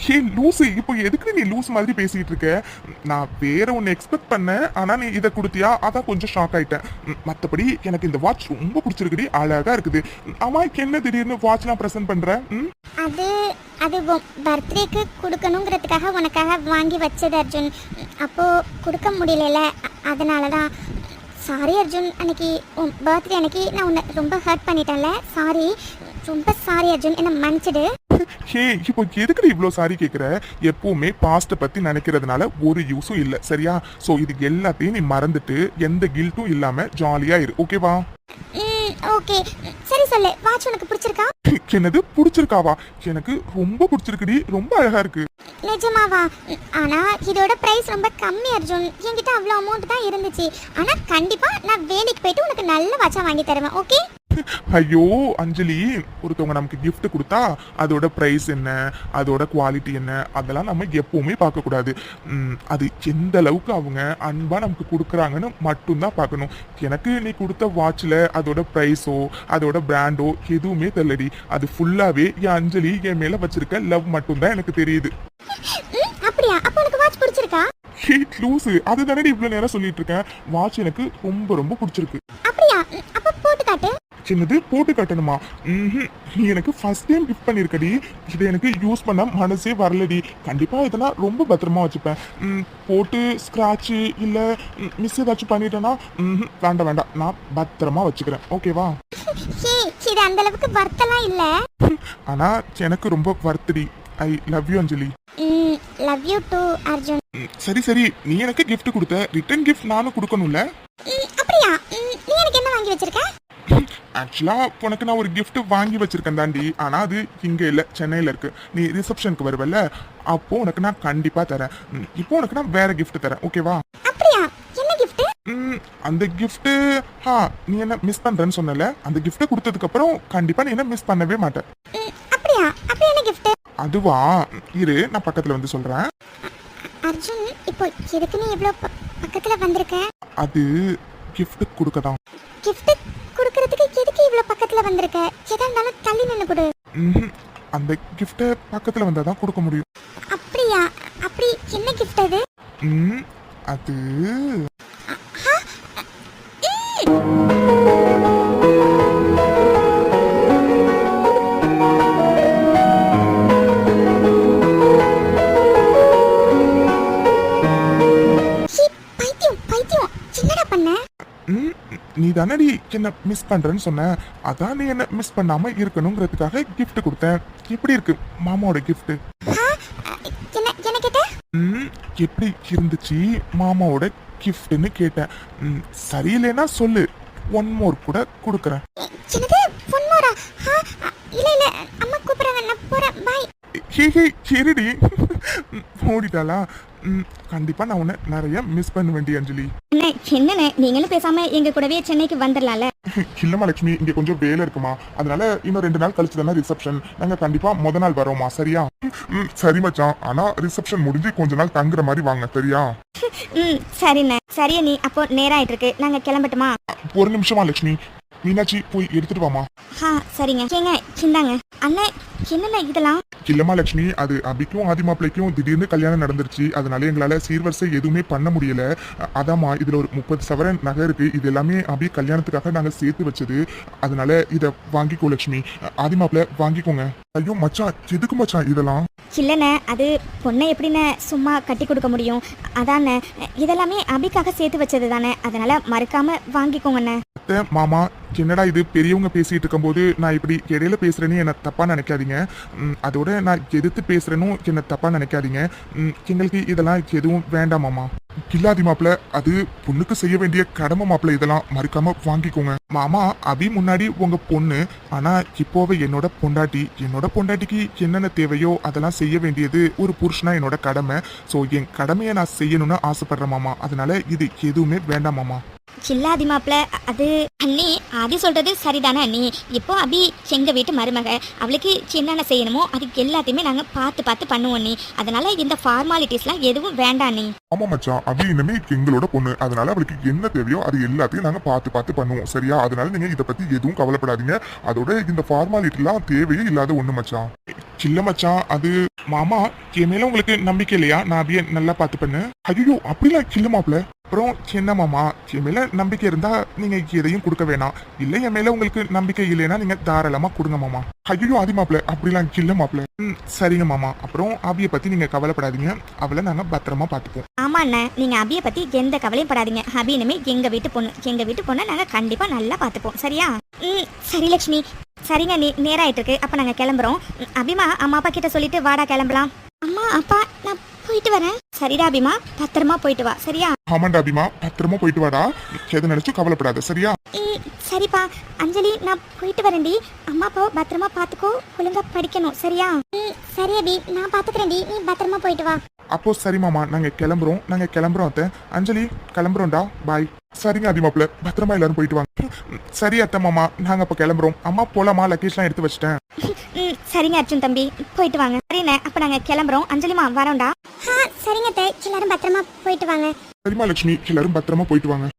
B: ஏ லூசு, இப்போ எதுக்கு நீ லூஸ் மாதிரி பேசிட்டு இருக்க? நான் வேற ஒன்னு எக்ஸ்பெக்ட் பண்ணேன், ஆனா நீ இதை கொடுத்தியா, அதான் கொஞ்சம் ஷாக் ஆயிட்டேன். மத்தபடி எனக்கு இந்த வாட்ச் ரொம்ப பிடிச்சிருக்குடி, அழகா இருக்குது. ஆமா, என்ன திடீர்னு வாட்ச்லாம் பிரசன்ட் பண்ற?
C: அது பர்த்டேக்கு கொடுக்கணுங்கிறதுக்காக உனக்காக வாங்கி வச்சது அர்ஜுன். அப்போ கொடுக்க முடியல, அதனால தான். சாரி அர்ஜுன், அன்னைக்கு உன் பர்த்டே அன்னைக்கு நான் உன்னை ரொம்ப ஹர்ட் பண்ணிட்டேன்ல. சாரி, ரொம்ப சாரி அர்ஜுன், என்ன மன்னிச்சிடு.
B: ஹே, இப்போ எதுக்கு இவ்ளோ சாரி கேக்குற? எப்பவுமே பாஸ்ட பத்தி நினைக்கிறதுனால ஒரு யூஸும் இல்ல, சரியா? சோ இது எல்லாத்தையும் நீ மறந்துட்டு எந்த கில்ட்டும் இல்லாம ஜாலியா இரு. ஓகேவா?
C: ஓகே, சரி சொல்லு, வாட்ச் உனக்கு பிடிச்சிருக்கா?
B: என்னது பிடிச்சிருக்காவா? எனக்கு ரொம்ப பிடிச்சிருக்குடி, ரொம்ப அழகா இருக்கு.
C: நிஜமாவா? ஆனா இதோட பிரைஸ் ரொம்ப கம்மி அர்ஜுன். என்கிட்ட அவ்வளோ அமௌண்ட் தான் இருந்துச்சு. ஆனா கண்டிப்பா நான் வேலைக்கு போயிட்டு உனக்கு நல்ல வாட்சா வாங்கி தருவேன். ஓகே?
B: ஐயோ அஞ்சலி, ஒருத்தவங்க நமக்கு கிஃப்ட் கொடுத்தா அதோட பிரைஸ் என்ன, அதோட குவாலிட்டி என்ன, அதெல்லாம் நம்ம எப்பவுமே பார்க்க கூடாது. அது எந்த அளவுக்கு அவங்க அன்பா நமக்கு கொடுக்குறாங்கன்னு மட்டும்தான் பார்க்கணும். எனக்கு நீ கொடுத்த வாட்ச்ல அதோட பிரைஸோ அதோட பிராண்டோ எதுவுமே தெரியலடி. அது ஃபுல்லாவே என் அஞ்சலி என் மேல வச்சிருக்க லவ் மட்டும்தான் எனக்கு தெரியுது.
C: அப்படியா? அப்ப உனக்கு வாட்ச் பிடிச்சிருக்கா?
B: லூசு, அதுதானே இவ்வளவு நேரம் சொல்லிட்டு இருக்கேன். வாட்ச் எனக்கு ரொம்ப ரொம்ப பிடிச்சிருக்கு.
C: அப்படியா? அப்ப போட்டு காட்டு.
B: சின்னது போட்டு காட்டணுமா? நீ எனக்கு ஃபர்ஸ்ட் டைம் கிஃப்ட் பண்ணிருக்கடி. இதை எனக்கு யூஸ் பண்ண மனசே வரலடி. கண்டிப்பா இதெல்லாம் ரொம்ப பத்திரமா வச்சுப்பேன். போட்டு ஸ்கிராட்ச் இல்ல மிஸ் ஏதாச்சும் பண்ணிட்டேன்னா வேண்டாம், நான் பத்திரமா வச்சுக்கிறேன். ஓகேவா?
C: இது அந்த அளவுக்கு வர்த்தலாம் இல்ல.
B: ஆனா எனக்கு ரொம்ப வர்த்தடி. I love you Anjali.
C: Love you too Arjun.
B: சரி, நீ எனக்கு கிஃப்ட் கொடுத்த, ரிட்டர்ன் கிஃப்ட் நானும் கொடுக்கணும்ல.
C: அப்படியா? நீ எனக்கு என்ன வாங்கி வச்சிருக்க?
B: ஆக்சுவலா உனக்கு நான் ஒரு கிஃப்ட் வாங்கி வச்சிருக்கேன் தாண்டி. ஆனா அது இங்க இல்ல, சென்னையில இருக்கு. நீ ரிசப்ஷனுக்கு வருவல்ல, அப்போ உனக்கு நான் கண்டிப்பா தரேன். இப்போ உனக்கு நான் வேற கிஃப்ட் தரேன். ஓகேவா?
C: அப்படியா? என்ன கிஃப்ட்?
B: அந்த கிஃப்ட் நீ என்ன மிஸ் பண்றேன்னு சொன்னல, அந்த கிஃப்ட் கொடுத்ததுக்கு அப்புறம் கண்டிப்பா நீ என்ன மிஸ் பண்ணவே மாட்டேன்.
C: அப்படியா? அப்படி என்ன கிஃப்ட்?
B: அதுவா, இரு நான் பக்கத்துல வந்து சொல்றேன்.
C: அர்ஜுன், இப்போ எதுக்கு நீ இவ்ளோ பக்கத்துல வந்திருக்க?
B: அது கிஃப்ட் கொடுக்கதான்.
C: கிஃப்ட் கொடுக்கிறதுக்கு எதுக்கு இவ்ளோ பக்கத்துல வந்திருக்க? எதா இருந்தாலும் தள்ளி நின்னு கொடு.
B: அந்த கிஃப்ட் பக்கத்துல வந்தா தான் கொடுக்க முடியும்.
C: அப்படியா? அப்படி என்ன கிஃப்ட் அது?
B: அது நீ தானடி என்ன மிஸ் பண்றேன்னு சொன்ன, அதான் நீ என்ன மிஸ் பண்ணாம இருக்கணுங்கிறதுக்காக கிஃப்ட் கொடுத்தேன். எப்படி இருக்கு மாமாவோட கிஃப்ட்? எப்படி இருந்துச்சு மாமாவோட கிஃப்ட்னு கேட்டேன். சரியில்லைன்னா சொல்லு, ஒன் மோர் கூட கொடுக்கறேன். சரிடி. ஓடிட்டாளா? கண்டிப்பா நான் உன்னை நிறைய மிஸ் பண்ண வேண்டிய அஞ்சலி.
D: என்னண்ணே நீங்களும் பேசாம எங்க கூடவே சென்னைக்கு வந்துடலாம்ல.
B: இல்லம்மா லட்சுமி, இங்க கொஞ்சம் வேலை இருக்குமா, அதனால இன்னும் 2 நாள் கழிச்சு தானே ரிசப்ஷன். நாங்க கண்டிப்பா முத நாள் வரோமா, சரியா? சரி மச்சான், ஆனா ரிசப்ஷன் முடிஞ்சு கொஞ்ச நாள் தங்குற மாதிரி வாங்க, சரியா?
C: சரிண்ணே. சரி நீ அப்போ நேரம் ஆயிட்டு இருக்கு, நாங்க கிளம்பட்டுமா?
B: ஒரு நிமிஷமா லட்சுமி, மீனாட்சி போய் எடுத்துட்டு வாமா.
C: சரிங்க. ஏங்க சிந்தாங்க. அண்ணே என்னண்ணே இதெல்லாம்?
B: இல்லம்மா லட்சுமி, அது அபிக்கும் ஆதி மாப்பிள்ளைக்கும் திடீர்னு கல்யாணம் நடந்துருச்சு, அதனால எங்களால சீர்வரிசை எதுவுமே பண்ண முடியல. அதாம்மா, இதுல ஒரு 30 சவரன் நகை இருக்கு, இது எல்லாமே அபி கல்யாணத்துக்காக நாங்க சேர்த்து வச்சது, அதனால இத வாங்கிக்கோ லட்சுமி. ஆதி மாப்பிள்ளை வாங்கிக்கோங்க. ஐயோ மச்சான், எதுக்கு மச்சான் இதெல்லாம்?
C: இல்லைண்ணே, அது பொண்ணை எப்படிண்ணே சும்மா கட்டி கொடுக்க முடியும், அதாண்ணே. இதெல்லாமே அபிக்காக சேர்த்து வச்சது தானே, அதனால மறக்காம வாங்கிக்கோங்கண்ணே.
B: அத்தை மாமா, என்னடா இது, பெரியவங்க பேசிட்டு இருக்கும்போது நான் இப்படி இடையில பேசுறேன்னு என்ன தப்பா நினைக்காதீங்க. அதோட நான் எதிர்த்து பேசுறேன்னு என்ன தப்பா நினைக்காதீங்க. எங்களுக்கு இதெல்லாம் எதுவும் வேண்டாம் மாமா. கில்லாதி மாப்பிள்ள, அது பொண்ணுக்கு செய்ய வேண்டிய கடமை மாப்பிள்ள, இதெல்லாம் மறுக்காம வாங்கிக்கோங்க. மாமா, அபி முன்னாடி உங்க பொண்ணு, ஆனா இப்போவே என்னோட பொண்டாட்டி. என்னோட பொண்டாட்டிக்கு என்னென்ன தேவையோ அதெல்லாம் செய்ய வேண்டியது ஒரு புருஷனா என்னோட கடமை. ஸோ என் கடமையை நான் செய்யணும்னு ஆசைப்படுறேன் மாமா, அதனால இது எதுவுமே வேண்டாம் மாமா.
C: சில்லாதி மாப்பிள்ள, அது அண்ணி ஆதி சொல்றது சரிதானே அண்ணி. இப்போ அபி எங்க வீட்டு மருமக, அவளுக்கு என்னென்ன செய்யணுமோ அது எல்லாத்தையுமே நாங்க பார்த்து பண்ணுவோம் அண்ணி. அதனால இந்த ஃபார்மாலிட்டிஸ்லாம் எதுவும் வேண்டாம் அண்ணி.
B: ஆமா மச்சான், அபி இனிமே எங்களோட பொண்ணு, அதனால அவளுக்கு என்ன தேவையோ அது எல்லாத்தையும் நாங்க பார்த்து பண்ணுவோம், சரியா? அதனால நீங்க இதை பத்தி எதுவும் கவலைப்படாதீங்க. அதோட இந்த ஃபார்மாலிட்டிலாம் தேவையே இல்லாத ஒண்ணு மச்சான். இல்ல மச்சான், அது மாமா, என் மேல உங்களுக்கு நம்பிக்கை இல்லையா? நான் அபிய நல்லா பார்த்து பண்ணு. ஐயோ அப்படிலாம் இல்ல மாப்பிள்ள. அப்புறம் என்ன மாமா, என் மேல நம்பிக்கை இருந்தா நீங்க எதையும் கொடுக்க வேணாம், இல்ல என் மேல உங்களுக்கு நம்பிக்கை இல்லைன்னா நீங்க தாராளமா கொடுங்க மாமா. ஐயோ ஆதி மாப்பிள்ள, அப்படிலாம் இல்ல மாப்பிள்ள. சரிங்க மாமா. அப்புறம் அபிய பத்தி நீங்க கவலைப்படாதீங்க, அவளை நாங்க பத்திரமா பார்த்துப்போம்.
C: ஆமா அண்ணா, நீங்க அபிய பத்தி எந்த கவலையும் படாதீங்க. அபி இனிமே எங்க வீட்டு பொண்ணு நாங்க கண்டிப்பா நல்லா பார்த்துப்போம், சரியா? சரி லட்சுமி. சரிங்க, நீ நேரம் ஆயிட்டு இருக்கு, அப்ப நாங்க கிளம்புறோம். அபிமா, அம்மா அப்பா கிட்ட சொல்லிட்டு வாடா கிளம்பலாம். அம்மா அப்பா, நான் போயிட்டு வரேன். சரிடா அபிமா, பத்திரமா போயிட்டு வா, சரியா?
B: ஆமாண்டா அபிமா, பத்திரமா போயிட்டு வாடா, எதை நினைச்சு கவலைப்படாத, சரியா?
C: சரிப்பா. அஞ்சலி, நான் போயிட்டு வரேன்டி. அம்மா அப்பா பத்திரமா பாத்துக்கோ, ஒழுங்கா படிக்கணும், சரியா? சரி அபி, நான் பாத்துக்கிறேன்டி, நீ பத்திரமா போயிட்டு வா.
B: அப்போ சரி மாமா, நாங்க கிளம்புறோம் அத்தை. அஞ்சலி, கிளம்புறோம்டா, பாய். சரிங்க ஆதி மாப்பிள்ள, பத்திரமா எல்லாரும் போயிட்டு வாங்க. சரி அத்தை மாமா, நாங்க அப்ப கிளம்புறோம். அம்மா போலாமா, லக்கேஜ்லாம் எடுத்து வச்சிட்டேன்.
C: சரிங்க அர்ஜுன் தம்பி, போயிட்டு வாங்க. சரிண்ணே, அப்ப நாங்க கிளம்புறோம். அஞ்சலிமா வரோம்டா. சரிங்க அத்தை, எல்லாரும் பத்திரமா போயிட்டு வாங்க.
B: சரிமா லட்சுமி, எல்லாரும் பத்திரமா போயிட்டு வாங்க.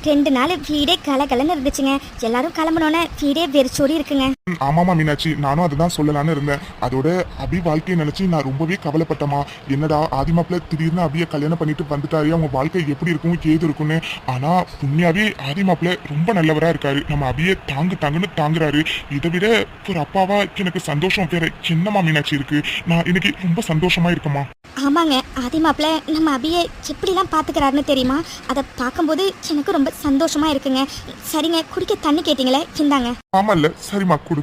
C: 2 நாள் வீடே கலகலன்னு இருந்துச்சுங்க. எல்லாரும் கிளம்புனோன்னே வீடே வெறிச்சோடி இருக்குங்க.
B: ஆமாமா மீனாட்சி, நானும் அதுதான் சொல்லலான்னு இருந்தேன். அதோட அபி வாழ்க்கையை நினைச்சு நான் ரொம்பவே கவலைப்பட்டமா. என்னடா ஆதிமாப்பிள்ள திடீர்னு அபியை கல்யாணம் பண்ணிட்டு வந்துட்டாரு, அவங்க வாழ்க்கை எப்படி இருக்கும் ஏது இருக்கும்னு. ஆனா உண்மையாவே ஆதிமாப்பிள்ள ரொம்ப நல்லவரா இருக்காரு, நம்ம அபியை தாங்குன்னு தாங்குறாரு. இதை விட ஒரு அப்பாவா எனக்கு சந்தோஷம் வேற என்னமா மீனாட்சி இருக்கு. நான் இன்னைக்கு ரொம்ப சந்தோஷமா இருக்கமா.
C: ஆமாங்க, ஆதிமாப்பிள்ள நம்ம அபியை எப்படிலாம் பாத்துக்கிறாருன்னு தெரியுமா? அதை பார்க்கும்போது எனக்கு ரொம்ப சந்தோஷமா இருக்குங்க. சரிங்க, குடிக்க தண்ணி கேட்டீங்களே, இந்தாங்க.
B: ஆமால்ல, சரிம்மா குடு.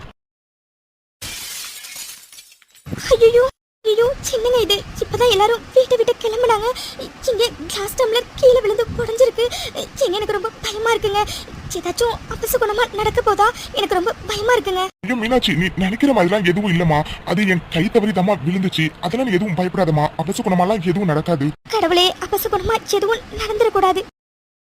C: ஐயோ ஐயோ, சின்னங்க இது. இப்பதான் எல்லாரும் வீட்டை விட்டு கிளம்புனாங்க. இங்க கிளாஸ் டம்ளர் கீழே விழுந்து உடைஞ்சிருக்கு. எனக்கு ரொம்ப பயமா இருக்குங்க. ஏதாச்சும் அபசகுணமா நடக்க போதா? எனக்கு ரொம்ப பயமா இருக்குங்க.
B: ஐயோ மீனாட்சி, நீ நினைக்கிற மாதிரிலாம் எதுவும் இல்லம்மா. அது என் கை தவறிதாம்மா விழுந்துச்சு, அதெல்லாம் நீ எதுவும் பயப்படாதம்மா. அபசகுணமாலாம் எதுவும் நடக்காது.
C: கடவுளே, அபசகுணமா எதுவும் நடந்துடக்கூடாது.